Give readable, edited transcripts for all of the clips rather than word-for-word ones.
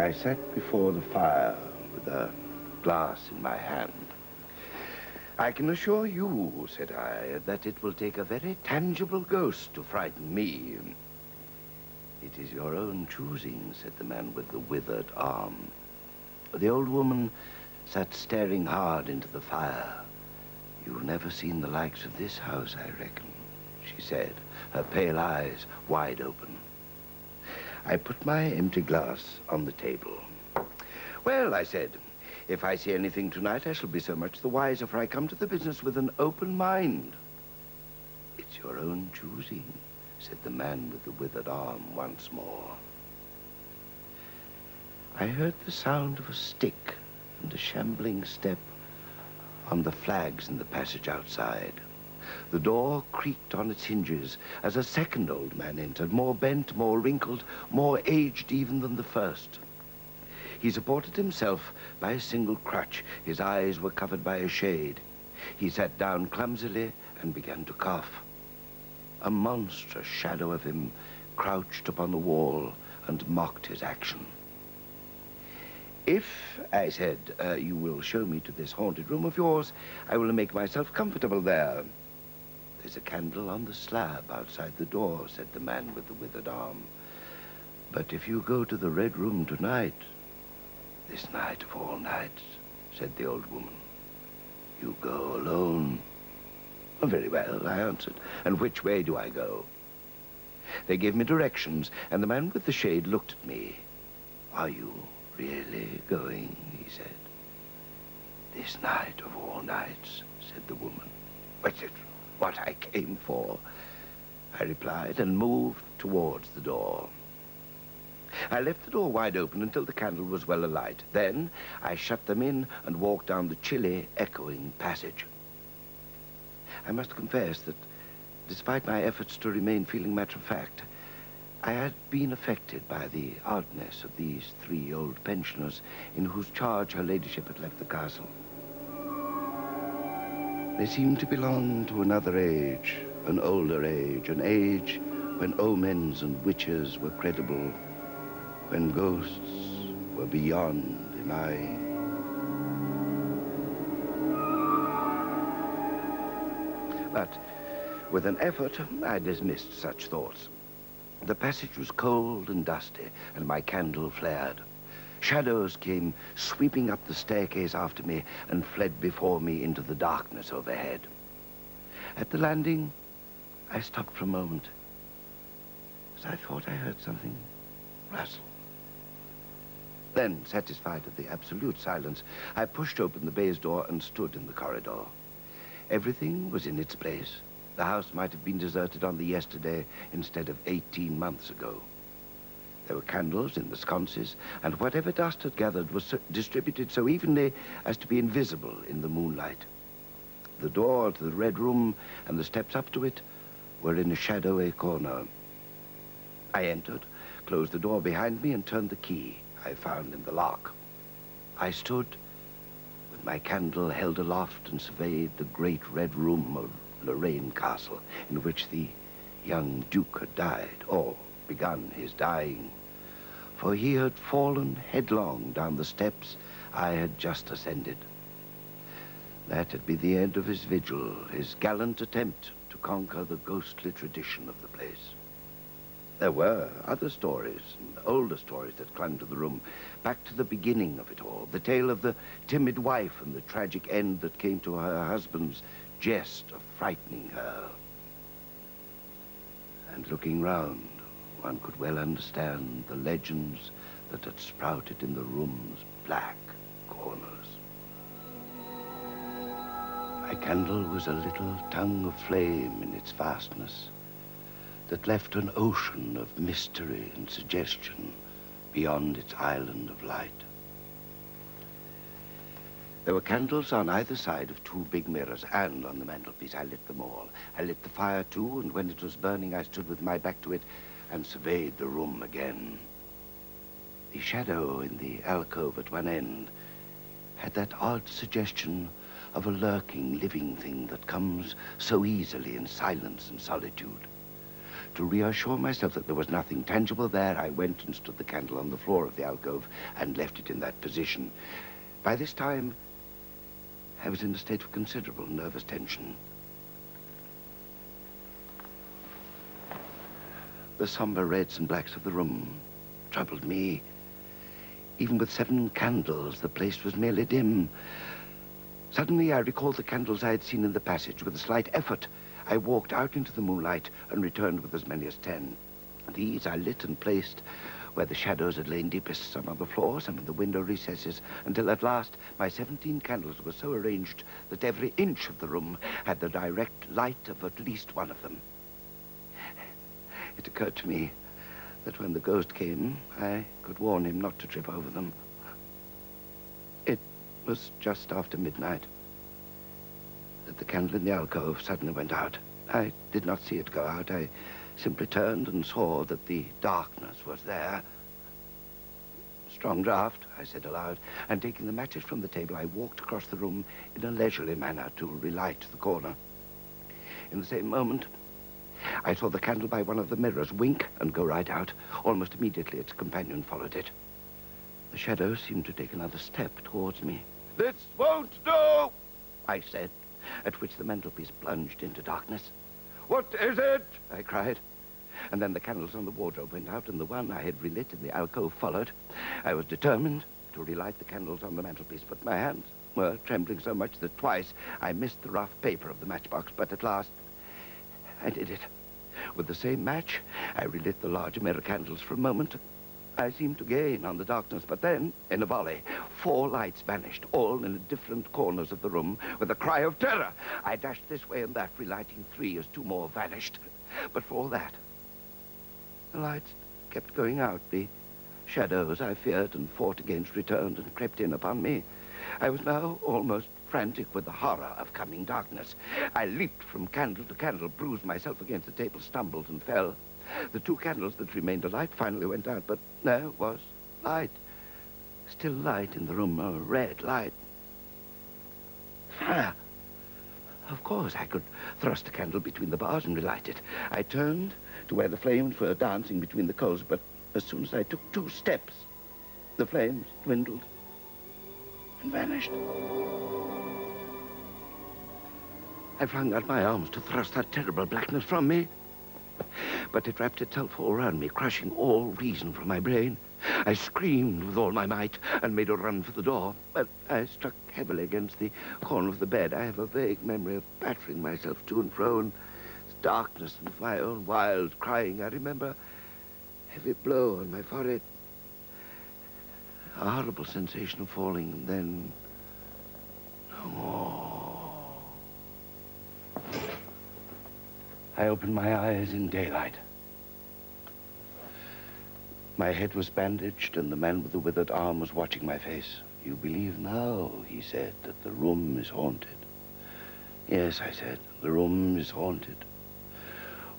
I sat before the fire with a glass in my hand. "I can assure you," said I, "that it will take a very tangible ghost to frighten me." "It is your own choosing," said the man with the withered arm. The old woman sat staring hard into the fire. "You've never seen the likes of this house, I reckon," she said, her pale eyes wide open. I put my empty glass on the table. "Well," I said, "if I see anything tonight, I shall be so much the wiser, for I come to the business with an open mind." "It's your own choosing," said the man with the withered arm once more. I heard the sound of a stick and a shambling step on the flags in the passage outside. The door creaked on its hinges as a second old man entered, more bent, more wrinkled, more aged even than the first. He supported himself by a single crutch. His eyes were covered by a shade. He sat down clumsily and began to cough. A monstrous shadow of him crouched upon the wall and mocked his action. "If," I said, "you will show me to this haunted room of yours, I will make myself comfortable there." "There's a candle on the slab outside the door," said the man with the withered arm. "But if you go to the Red Room tonight," "This night of all nights," said the old woman, "you go alone." "Oh, very well," I answered. "And which way do I go?" They gave me directions, and the man with the shade looked at me. "Are you really going?" he said. "This night of all nights," said the woman. "But it's what I came for," I replied, and moved towards the door. I left the door wide open until the candle was well alight. Then I shut them in and walked down the chilly, echoing passage. I must confess that, despite my efforts to remain feeling matter-of-fact, I had been affected by the oddness of these three old pensioners in whose charge her ladyship had left the castle. They seemed to belong to another age, an older age, an age when omens and witches were credible, when ghosts were beyond denying. But with an effort, I dismissed such thoughts. The passage was cold and dusty, and my candle flared. Shadows came sweeping up the staircase after me and fled before me into the darkness overhead. At the landing, I stopped for a moment, as I thought I heard something rustle. Then, satisfied of the absolute silence, I pushed open the baize door and stood in the corridor. Everything was in its place. The house might have been deserted on the yesterday instead of 18 months ago. There were candles in the sconces, and whatever dust had gathered was distributed so evenly as to be invisible in the moonlight. The door to the Red Room and the steps up to it were in a shadowy corner. I entered, closed the door behind me, and turned the key I found in the lock. I stood with my candle held aloft and surveyed the great Red Room of Lorraine Castle, in which the young Duke had died, or begun his dying, for he had fallen headlong down the steps I had just ascended. That had been the end of his vigil, his gallant attempt to conquer the ghostly tradition of the place. There were other stories, and older stories that clung to the room, back to the beginning of it all, the tale of the timid wife and the tragic end that came to her husband's jest of frightening her. And looking round, one could well understand the legends that had sprouted in the room's black corners. My candle was a little tongue of flame in its vastness that left an ocean of mystery and suggestion beyond its island of light. There were candles on either side of two big mirrors, and on the mantelpiece I lit them all. I lit the fire too, and when it was burning, I stood with my back to it and surveyed the room again. The shadow in the alcove at one end had that odd suggestion of a lurking, living thing that comes so easily in silence and solitude. To reassure myself that there was nothing tangible there, I went and stood the candle on the floor of the alcove and left it in that position. By this time, I was in a state of considerable nervous tension. The somber reds and blacks of the room troubled me. Even with 7 candles, the place was merely dim. Suddenly, I recalled the candles I had seen in the passage. With a slight effort, I walked out into the moonlight and returned with as many as 10. These I lit and placed where the shadows had lain deepest, some on the floor, some in the window recesses, until at last my 17 candles were so arranged that every inch of the room had the direct light of at least one of them. It occurred to me that when the ghost came, I could warn him not to trip over them. It was just after midnight that the candle in the alcove suddenly went out. I did not see it go out. I simply turned and saw that the darkness was there. Strong draught, I said aloud, and taking the matches from the table, I walked across the room in a leisurely manner to relight the corner. In the same moment, I saw the candle by one of the mirrors wink and go right out. Almost immediately, its companion followed it. The shadow seemed to take another step towards me. "This won't do," I said, at which the mantelpiece plunged into darkness. "What is it?" I cried. And then the candles on the wardrobe went out, and the one I had relit in the alcove followed. I was determined to relight the candles on the mantelpiece, but my hands were trembling so much that twice I missed the rough paper of the matchbox, but at last I did it. With the same match, I relit the larger mirror candles. For a moment, I seemed to gain on the darkness, but then, in a volley, 4 lights vanished, all in different corners of the room. With a cry of terror, I dashed this way and that, relighting 3 as 2 more vanished. But for all that, the lights kept going out. The shadows I feared and fought against returned and crept in upon me. I was now almost frantic with the horror of coming darkness. I leaped from candle to candle, bruised myself against the table, stumbled and fell. The 2 candles that remained alight finally went out, but there was light. Still light in the room, a red light. Fire. Of course, I could thrust a candle between the bars and relight it. I turned to where the flames were dancing between the coals, but as soon as I took 2 steps, the flames dwindled and vanished. I flung out my arms to thrust that terrible blackness from me, but it wrapped itself all around me, crushing all reason from my brain. I screamed with all my might and made a run for the door, but I struck heavily against the corner of the bed. I have a vague memory of battering myself to and fro in darkness and my own wild crying. I remember a heavy blow on my forehead, a horrible sensation of falling, and then no more. I opened my eyes in daylight. My head was bandaged, and the man with the withered arm was watching my face. "You believe now," he said, "that the room is haunted?" "Yes," I said, "the room is haunted.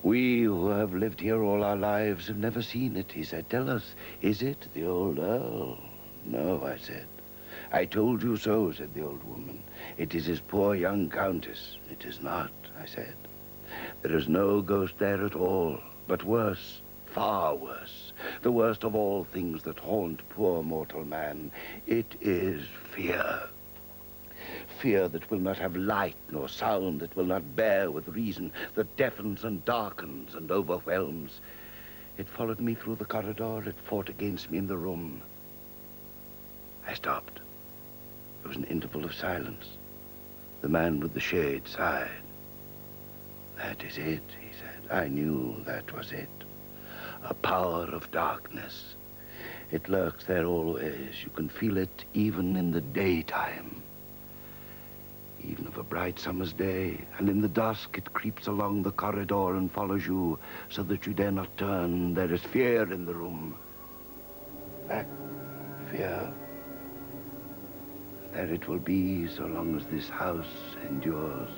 We who have lived here all our lives have never seen it," he said. "Tell us, is it the old Earl?" "No," I said. "I told you so," said the old woman. "It is his poor young countess." "It is not," I said. "There is no ghost there at all, but worse, far worse, the worst of all things that haunt poor mortal man. It is fear. Fear that will not have light nor sound, that will not bear with reason, that deafens and darkens and overwhelms. It followed me through the corridor. It fought against me in the room." I stopped. There was an interval of silence. The man with the shade sighed. "That is it," he said. "I knew that was it. A power of darkness. It lurks there always. You can feel it even in the daytime, even of a bright summer's day. And in the dusk, it creeps along the corridor and follows you so that you dare not turn. There is fear in the room. Black fear. There it will be so long as this house endures."